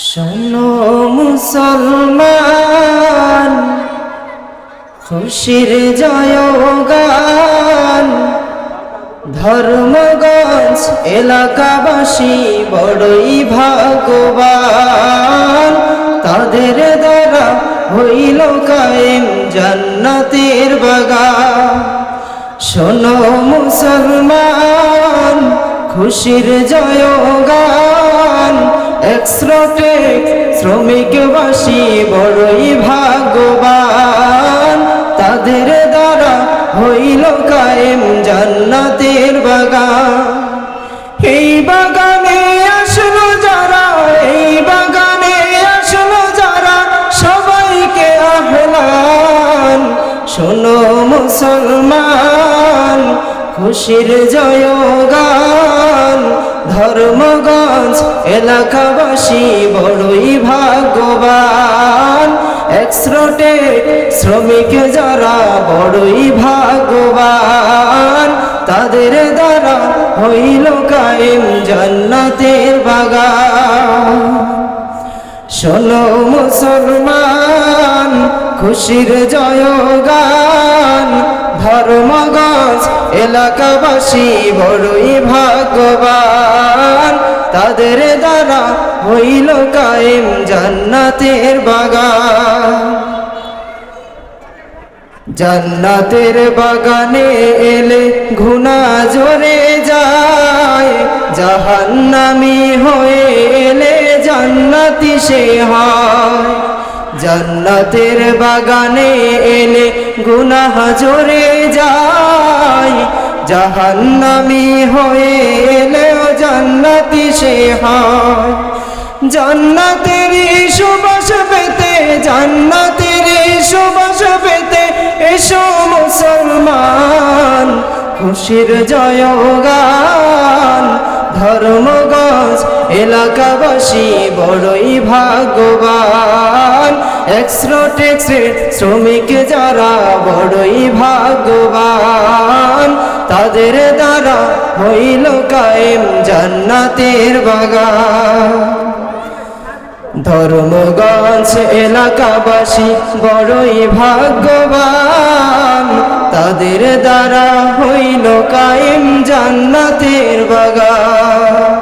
শোনো মুসলমান, খুশির জয়গান। ধর্মগঞ্জ এলাকাবাসী বড়ই ভাগ্যবান, তাদের দ্বারা হইল কায়েম জান্নাতের বাগান। শোনো মুসলমান, খুশির জয়গান। এক্সরোটেক শ্রমিকবাসী বড়ই ভাগ্যবান, তাদের দ্বারা হইল কায়েম জান্নাতের বাগান। এই বাগানে আসলো যারা, এই বাগানে আসলো যারা, সবাইকে আহলান। শোনো মুসলমান, খুশির জয়গান। ধর্মগঞ্জ এলাকাবাসী বড়ই ভাগ্যবান, এক্সরোটেক শ্রমিক যারা বড়ই ভাগ্যবান, তাদের দ্বারা হইল কায়েম জান্নাতের বাগান। শোনো মুসলমান, খুশির জয়গান। ধর্মগঞ্জ এলাকাবাসী বড়ই ভাগ্যবান, তাদের দ্বারা হইল কায়েম জান্নাতের বাগান। জান্নাতের বাগানে এলে গুনাহ ঝরে যায়, জাহান্নামী হয়ে এলে জান্নাতি সে হয়। জান্নাতের বাগানে এলে গুনাহ ঝরে যায়, জাহান্নামী হয়ে এলেও জান্নাতি সে হয়। জান্নাতের সুবাস পেতে, জান্নাতের সুবাস পেতে এসো মুসলমান, খুশির জয়গান। ধর্মগঞ্জ এলাকাবাসী বড়ই ভাগ্যবান, এক্সরোটেক্সের শ্রমিক যারা বড়ই ভাগ্যবান, তাদের দ্বারা হইল কায়েম জান্নাতের বাগান। ধর্মগঞ্জ এলাকাবাসী বড়ই ভাগ্যবান, তাদের দ্বারা হইল কায়েম জান্নাতের বাগান।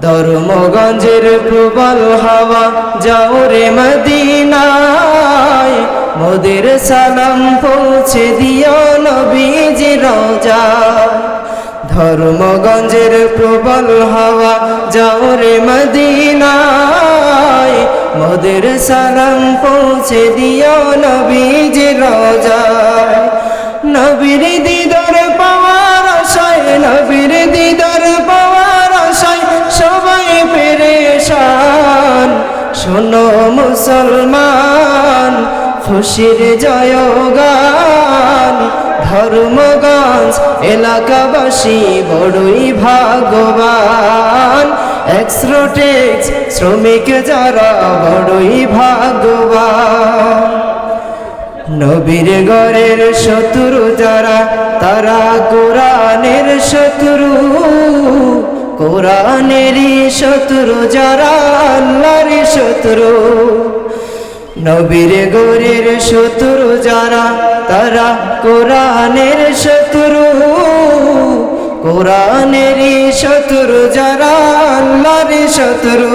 ধর্মগঞ্জের প্রবল হাওয়া যাও রে মদিনায়, মোদের সালাম পৌঁছে দিও নবীজির রওজায়। ধর্মগঞ্জের প্রবল হাওয়া যাও রে মদিনায়, মোদের সালাম পৌঁছে দিও নবীজির রওজায়। নবীর দিদার পাওয়ার আশায়, নবীর দিদার পাওয়ার আশায় সবাই পেরেশান। শোনো মুসলমান, খুশির জয়গান। ধর্মগঞ্জ এলাকাবাসী বড়ই ভাগ্যবান, এক্সরোটেক্স শ্রমিক যারা বড়ই ভাগ্যবান। নবীর ঘরের শত্রু যারা, তারা কোরআনের শত্রু। কোরআনেরই শত্রু যারা আল্লাহর শত্রু। নবীর ঘরের শত্রু যারা, তারা কোরআনের শত্রু। কোরআনেরই শত্রু যারা আল্লাহর শত্রু।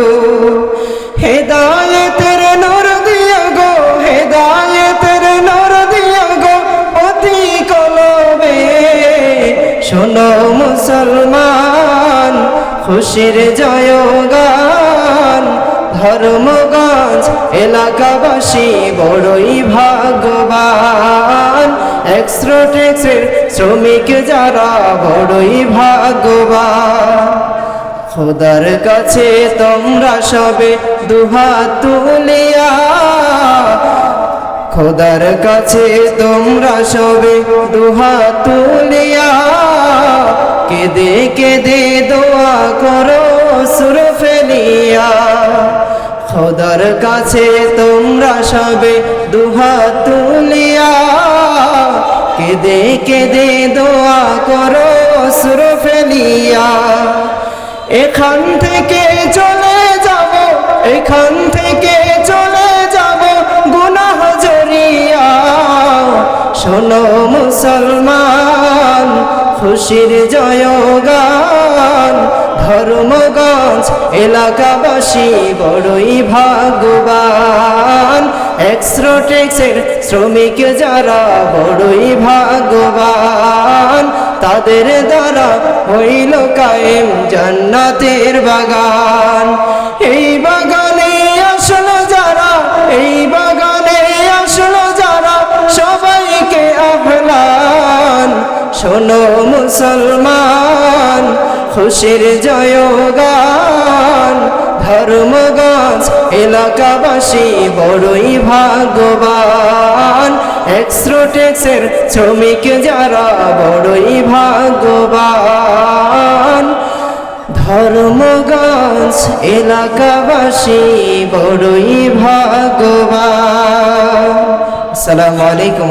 হেদায়েতের নূর দিয়া গো, হেদায়েতের নূর দিয়া গো অতি কলবে। শোনো মুসলমান, খুশির জয়গান। ধর্মগঞ্জ এলাকাবাসী বড়ই ভাগ্যবান, এক্সরোটেক্সের শ্রমিক যারা বড়ই ভাগ্যবান। খোদার কাছে তোমরা সবে দুহাত তুলিয়া, খোদার কাছে তোমরা সবে দুহাত তুলিয়া, কেঁদে কেঁদে দোয়া করো সুর ফেলিয়া। খোদার কাছে তোমরা সবে দুহাত তুলিয়া, কেঁদে কেঁদে দোয়া করো সুর ফেলিয়া। এখান থেকে চলে যাব, এখান থেকে চলে যাব গুনাহ জরিয়া। শোনো মুসলমান, খুশির জয়গান, ধর্মগঞ্জ এলাকাবাসী বড়ই ভাগ্যবান। এক্সরোটেক্সের শ্রমিক যারা বড়ই ভাগ্যবান, তাদের দ্বারা হইল কায়েম জান্নাতের বাগান। এই বাগানে আসলো যারা, এই বাগানে আসলো যারা, সবাইকে আহ্লান। শোনো মুসলমান, খুশির জয়গান, ধর্মগঞ্জ এলাকাবাসী বড়ই ভাগ্যবান। এক্সরোটেক্সের শ্রমিক যারা বড়ই ভাগ্যবান। ধর্মগঞ্জ এলাকাবাসী বড়ই ভাগ্যবান। আসসালামু আলাইকুম।